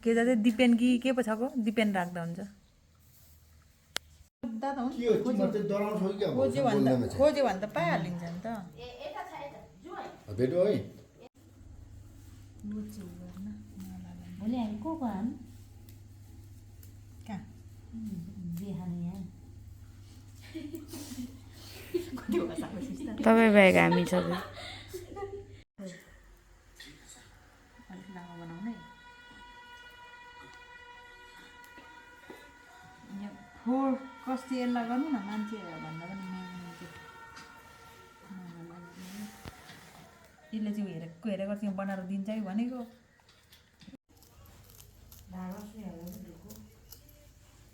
के जाँदै दिपेन कि के पो छ को दिपेन राख्दा हुन्छ खोज्यो भने त पाइहालिन्छ नि त भेटो है भोलि हामी को खानु कहाँ बिहान यहाँ तपाईँ बाहेक हामी सबै अलिक लामो बनाउने यहाँ फोर कस्ती यसलाई गर्नु न मान्छे भन्दा पनि यसले चाहिँ हेरेको हेरेको चाहिँ बनाएर दिन्छ है भनेको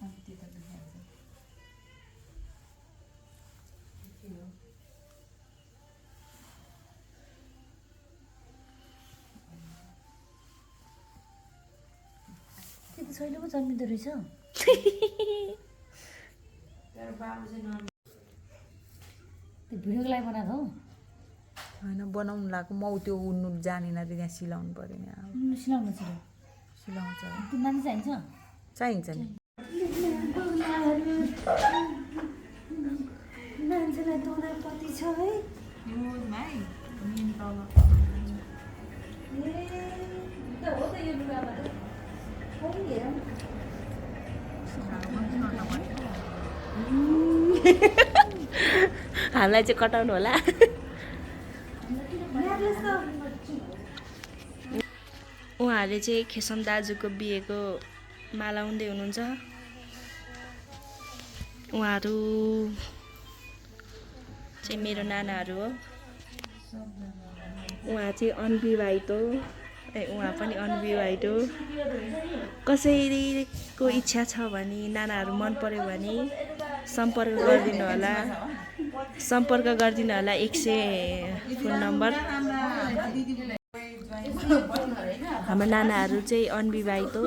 अनि त्यो त त्यो छैन पो जन्मिँदो रहेछ त्यो भिडियोको लागि बनाएको हो होइन बनाउनु लाग्यो म त्यो उड्नु जानेन त्यो त्यहाँ सिलाउनु पऱ्यो नि सिलाउनु छिटो सिलाउँछ त्यो मान्छे चाहिन्छ चाहिन्छ नि मान्छेलाई दोना पति छ है हो त यो लुगामा हामीलाई चाहिँ कटाउनु होला उहाँहरूले चाहिँ खेसम दाजुको बिहेको माला उन्दै हुनुहुन्छ उहाँहरू चाहिँ मेरो नानाहरू हो उहाँ चाहिँ अनविवाहित हो उहाँ पनि अनविवाहित हो कसैको इच्छा छ भने नानाहरू मन पर्यो भने सम्पर्क गरिदिनु होला 100 फोन नम्बर हाम्रो नानाहरू चाहिँ अनविवाहित हो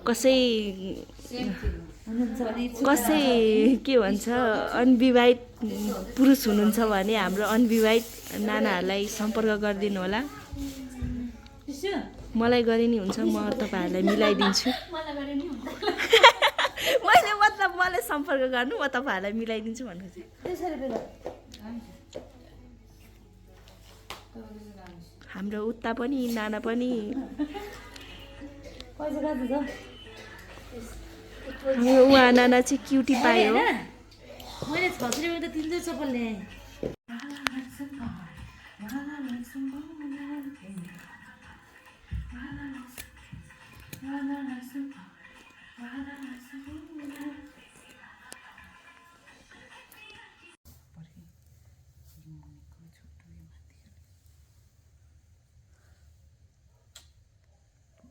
कसै के भन्छ अनविवाहित पुरुष हुनुहुन्छ भने हाम्रो अनविवाहित नानाहरूलाई सम्पर्क गरिदिनु होला मलाई गरे नि हुन्छ म तपाईहरुलाई मिलाइदिन्छु मैले मतलब मलाई सम्पर्क गर्नु म तपाईहरुलाई मिलाइदिन्छु भन्नु चाहिँ हाम्रो उता पनि नाना पनि उहाँ नाना चाहिँ क्युटी पायो मैले 600 रुपैयाँ त 300 चप्पल ल्याएँ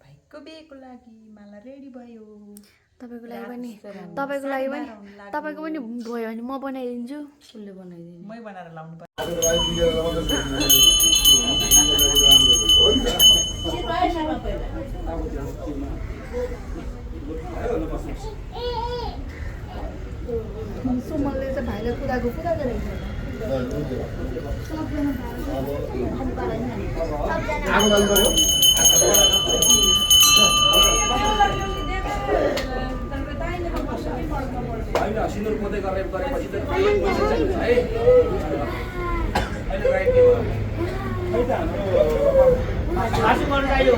भाइको बिहेको लागि माला रेडी भयो तपाईको लागि पनि भयो भने म बनाइदिन्छु फुलले बनाइदिनु मै बनाएर लाउनु पर्छ सुमलले चाहिँ भाइलाई कुदाको कुरा गरेको सिन्दुर पोते गरेपछि त है अहिले राइट आसु गर्न चाहियो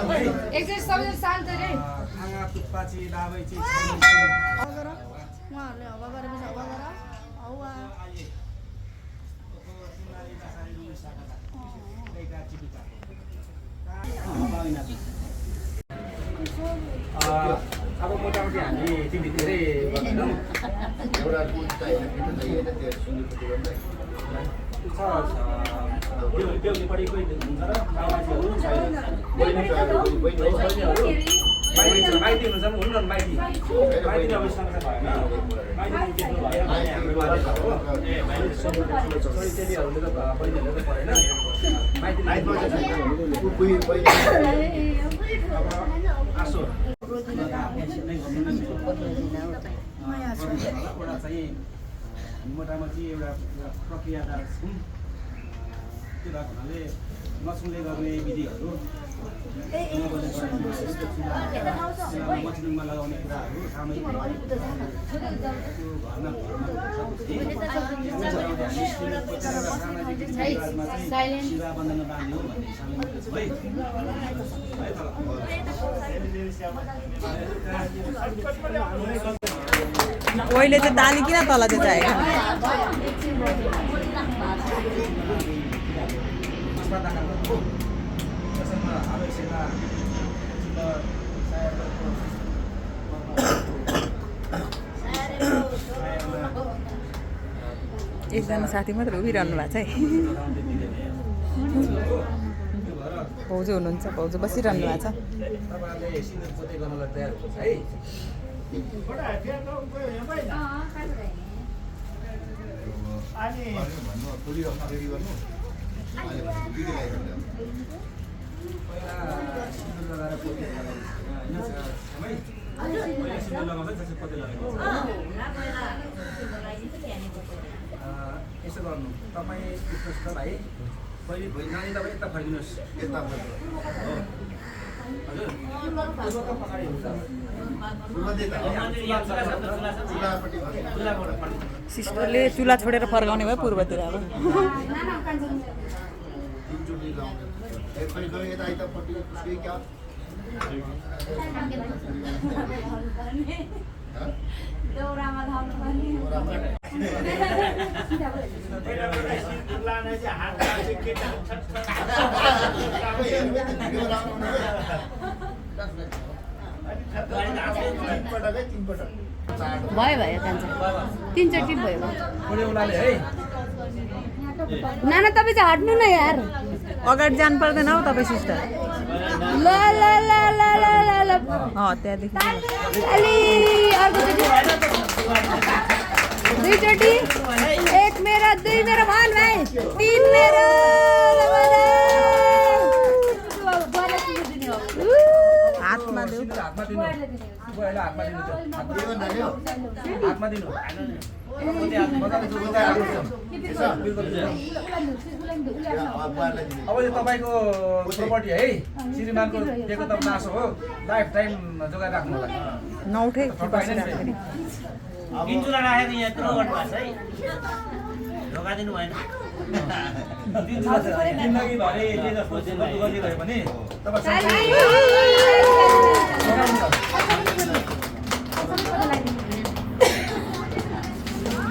एकचोटि सबैजना शान्त रे आँगा टुप्पाची लाभैची उहाँहरूले हवा गरेपछि हवा गर हवा अब मोटामोटी हामी तिमी धेरै भन्दैनौँ एउटा कुन चाहिने त्यो सुन्नु बेहुली पढेको हुन्छ र माइतीहरू माइती हुनुहुन्छ हुनु न माइती माइती अब सँगसँगै भएन माइती देख्नु भयो भने हाम्रो बारेमा हो छोरीचेलीहरूले त बहिनीहरूले त परेन माइती आसो एउटा चाहिँ मोटामोटी एउटा प्रक्रियादार छौँ त्यो भएको हुनाले मसुङले गर्ने विधिहरू मछलिङमा लगाउने कुराहरू सामूहिक शिवा बन्धन बाँध्यो भन्ने ओइले चाहिँ ताली किन तल चाहिँ चाहिएको एकजना साथी मात्र उभिरहनु भएको छ है भाउजू हुनुहुन्छ भाउजू बसिरहनु भएको छ तपाईँहरूले सिन्दुर पोते गर्नलाई तयार हुनुहुन्छ है पहिला सिन्दुर लगाएर पोते सिन्दुर लगाउँदा त्यसपछि पोते लगाएको यसो गर्नु तपाईँ कृष्ण भाइ पहिले नानी तपाईँ यता फर्किनुहोस् यता हजुर पछाडि हुन्छ सिस्टरले चुला छोडेर फर्काउने भयो पूर्वतिर अब भयो भयो कान्छ तीनचोटि भयो है नाना तपाईँ चाहिँ हट्नु न यार अगाडि जानु पर्दैन हौ तपाईँ सिस्टर ल ल ल ल ल ल ल त्यहाँदेखि अलि अर्कोचोटि दुईचोटि एक मेरो दुई मेरो भन भाइ तीन मेरो हातमा देऊ हातमा दिनु हातमा दिनु हातमा दिनु अब यो तपाईँको प्रोपर्टी है श्रीमानको दिएको त नासो हो लाइफ टाइम जोगाएर राख्नु होला नौठै फेरि तिनचुला राखेको यहाँ यत्रो गर्नुभएको छ है ढोका दिनु भएन जिन्दगी भरि जे जस्तो गर्ने भयो भने तपाईँ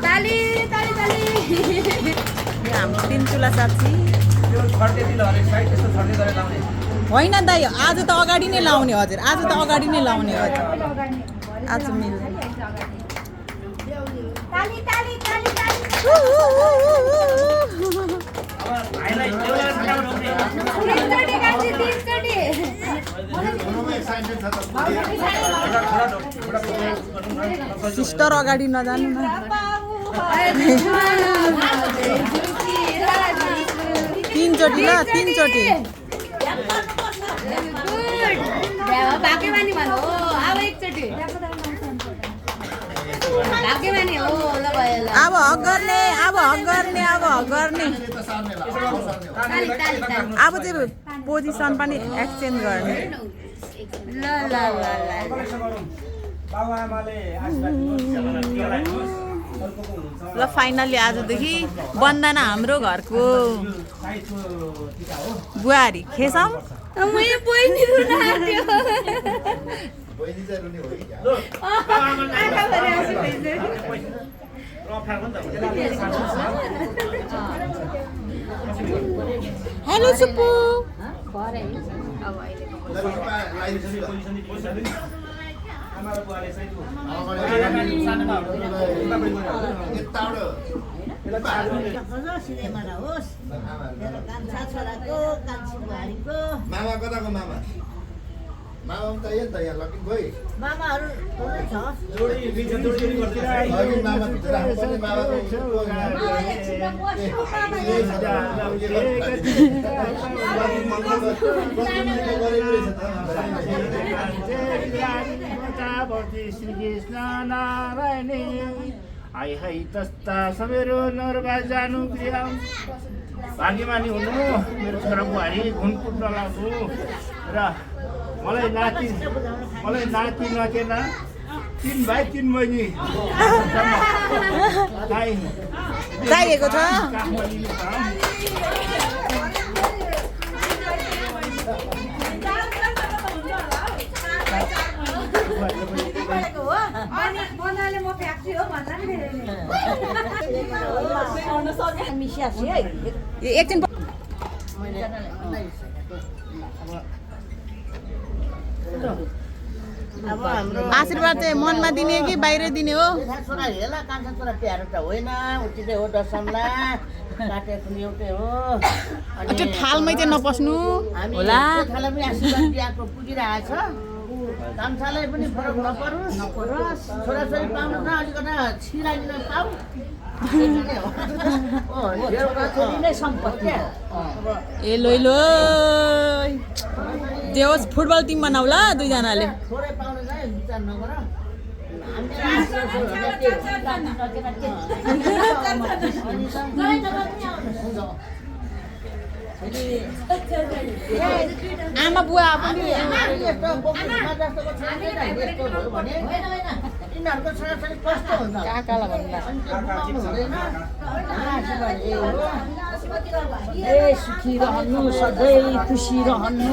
ताली ताली ताली हाम्रो तीन चुला साथी त्यो छड्के दिल हरेक साइड त्यस्तो छड्के गरेर लाउने होइन दाइ आज त अगाडि नै लाउने हजुर आज त अगाडि नै लाउने हजुर आज मिल्दैन ताली ताली ताली ताली भाइलाई देउला छटाउन उठ्ने तीनचोटि काट्छु तीनचोटि सिस्टर अगाडि नजानु न तीनचोटि ल तीनचोटि भाग्यमानी भन्नु हो अब एकचोटि भाग्यमानी हो ल भयो ल अब हक गर्ने अब हक गर्ने अब हक गर्ने ताली ताली ताली अब चाहिँ पोजिसन पनि एक्सचेन्ज गर्ने ल ल ल ल बाबुआमाले आशीर्वाद दिनुहोस् अर्कोको हुन्छ ल फाइनली आजदेखि वन्दना हाम्रो घरको साइजको टिका हो बुहारी खेसाउँ मैले बहिनी रुन आँट्यो बहिनी चाहिँ रुने हो कि क्या? आँखा भरि आँसु भइसक्यो हेलो सुप्पु तर उसमा लाइदिन्छ नि त। आमा र बुवाले चाहिँ त्यो मामा कताको मामा? मामा पनि त यहाँ नि त यहाँ लक्की गई। जोडी बिच जोडी गर्दिन अघि मामा भित्र राख्नुपर्ने मामाको श्रीकृष्ण नारायणी हाई हाई तस्ता सबेरो नरबा जानु प्रिय भाग्यमानी हुनु मेरो छोरा बुहारी घुन कुट्न लाग्छु र मलाई नाति नकेन 3 भाइ 3 बहिनी चाहिएको छ बनाले म फ्याक्ट्री हो भन्दा नि एकछिन आशीर्वाद चाहिँ मनमा दिने कि बाहिर दिने हो छोरा हेला कान्छा छोरा प्यारो त होइन उचितै हो दशमला काटे पनि एउटै हो त्यो थालमै चाहिँ नपस्नु होला थालमा पनि आशीर्वाद दिएको पुगिरहेछ कान्छालाई पनि फरक नपरोस् छोराछोरी पाउनु न अलिकता छिराइदिन पाऊ सम्पत्ति ए लो जे होस् फुटबल टिम बनाऊ ल दुईजनाले छोरै पाउनु चाहिँ विचार नगर आमा बुवा पनि तिनीहरूको छोराछोरी कस्तो हुन्छ काकालाई भन्दा ए सुखी रहनु सधैँ खुसी रहनु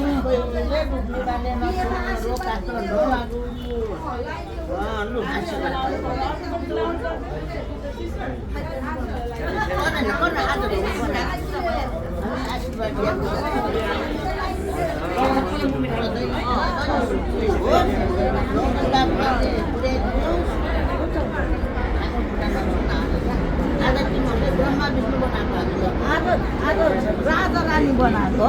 राजा रानी बनाएको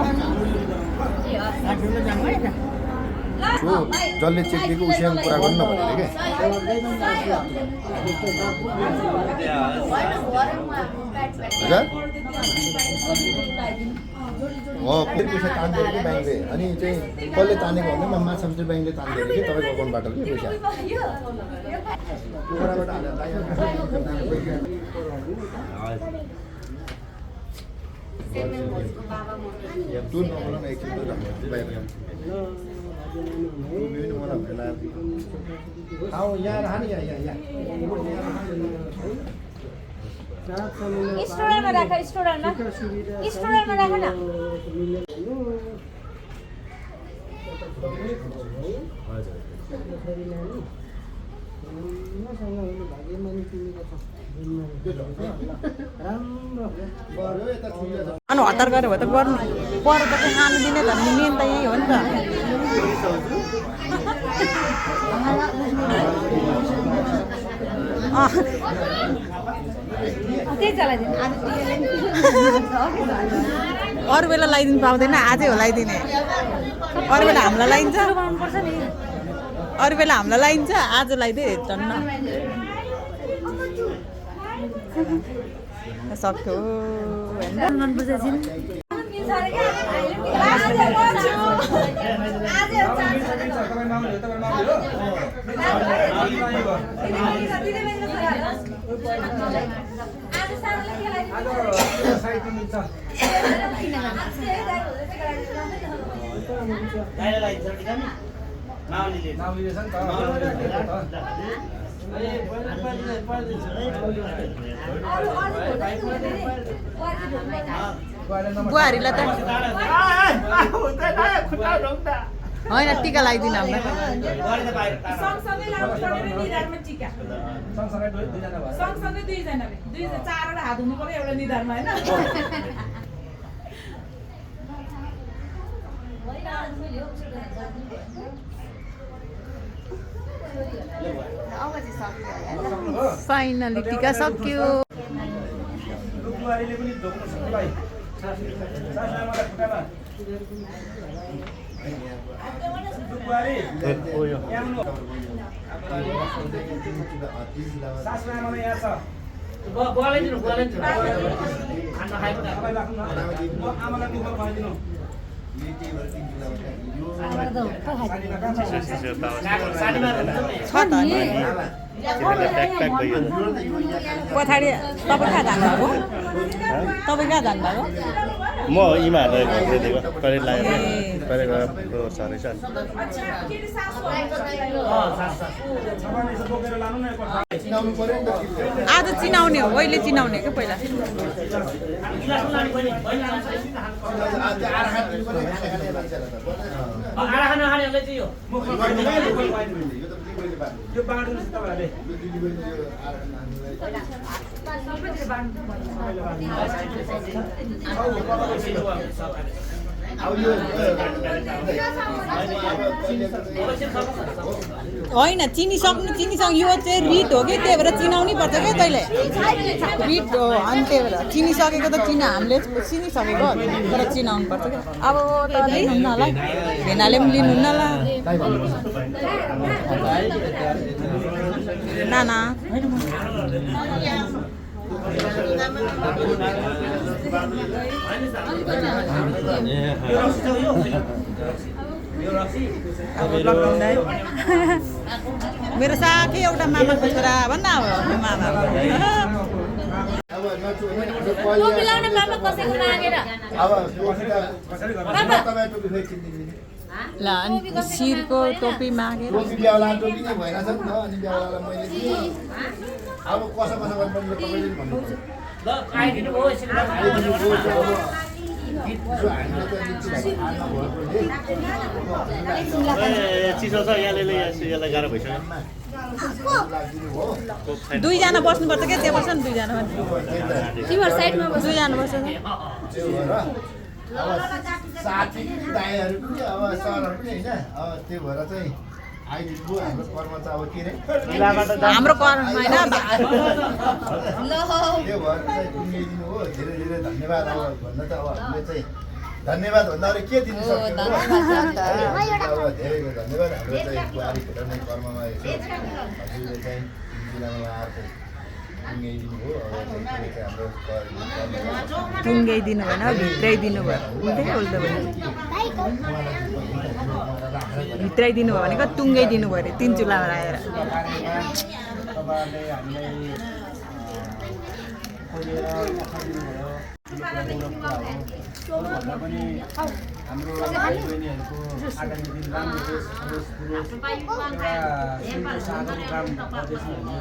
जसले चेक्नेको उसँग कुरा गर्नु नभनेर क्या हो पैसा तान्दै कि ब्याङ्कले अनि चाहिँ कसले तानेको भन्दा माछा मछली ब्याङ्कले तान्दै कि तपाईँको अकाउन्टबाट कि पैसा कुखुराबाट दुध नबोलाउन एकछिन दुध बाहिर यहाँ राख यहाँ स्टोरमा राख स्टोरमा राख न अनि हतार गऱ्यो भने त गर्नु पर त खानु दिने त मेन त यही हो नि त अरू बेला लगाइदिनु पाउँदैन आजै हो लगाइदिने अरू बेला हामीलाई लगाइन्छ अरू बेला हामीलाई लगाइन्छ आज लगाइदिए झन्न सक्यो बुहारीलाई त हुँदैन खुट्टा ढोक्दा होइन टिका लगाइदिनु हामीलाई सँगसँगै लानु पर्यो नि निधारमा टिका सँगसँगै दुईजना भयो सँगसँगै दुईजना चारवटा हात हुनु पर्यो एउटा निधारमा होइन फाइनली टिका सक्यो बुहारीले पनि ढोक्नु सक्छ भाइ सासलाई मलाई खुट्टामा बुहारी यहाँ आउनु सासलाई मलाई यहाँ छ बोलाइदिनु खाना खाएको तपाईँ राख्नु न आमालाई दुःख खुवाइदिनु छ त नि पछाडि तपाईँ कहाँ जानुभएको तपाईँ कहाँ जानुभएको म इमाहरूलाई घरले दिएको कहिले लागेर कहिले गएर सरेछ नि बोकेर लानु न एकपल्ट चिनाउनु पर्यो नि त आज चिनाउने हो अहिले चिनाउने क्या पहिला यो बाँड्नुहोस् तपाईँहरूले होइन चिनिसक्नु यो चाहिँ रित हो कि त्यही भएर चिनाउनै पर्छ क्या तैँले रित हो अनि त्यही भएर चिनिसकेको त हामीले चिनिसकेको तर चिनाउनु पर्छ क्या अब त लिनुहुन्न होला भेनाले पनि लिनुहुन्न होला नाना मेरो साथी एउटा मामाको छोरा भन्न अब मामा ल अनि शिरको टोपी मागेर टोपी ब्याउला टोपी नै भइरहेछ नि त अनि ब्याउलालाई मैले दिएँ अब कसो गर्नुपर्ने तपाईँले भन्नु ल आइदिनु भयो यसरी चिसो छ यसलाई गाह्रो भइसक्यो दुईजना बस्नुपर्छ क्या त्यो बस्छ नि दुईजना दुईजना बस्छ अब साथी दाईहरू पनि अब सरहरू पनि होइन अब त्यो भएर चाहिँ आइदिनु हाम्रो कर्म त अब के अरे हाम्रो कर्म होइन त्यो भएर चाहिँ पुग्याइदिनु हो धेरै धेरै धन्यवाद अब भन्न त अब हामीले चाहिँ धन्यवाद भन्दा अरू के दिनु सक्छौँ अब धेरै धन्यवाद हाम्रो चाहिँ बुहारी खेलाउने कर्ममा यसो हजुरले चाहिँ जिल्लामा आएर चाहिँ पुग्याइदिनु हो अब चाहिँ हाम्रो टुङ्गाइदिनु भएन भित्राइदिनु भयो उल्टै उल्टो भयो भित्राइदिनु भयो भनेको टुङ्गाइदिनु भयो अरे 3 चुल्हामा राखेर तपाईँहरूले हामीलाई भन्दा पनि हाम्रो भाइ-बहिनीहरूको आगामी दिन राम्रो होस् सानो काम गर्दैछौँ भने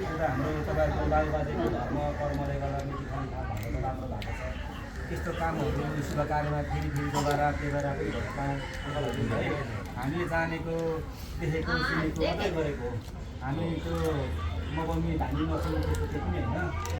एउटा हाम्रो तपाईँहरूको बालबाजेको धर्म कर्मले गर्दा मिठी खाने काम भएको राम्रो भएको छ त्यस्तो कामहरू शुभ कार्यमा फेरि दोबारा टेबरा हामीले जानेको देखेको सुनेको मात्रै गरेको हो हामी त्यो मगमी धामी नसुनेको त्यस्तो पनि होइन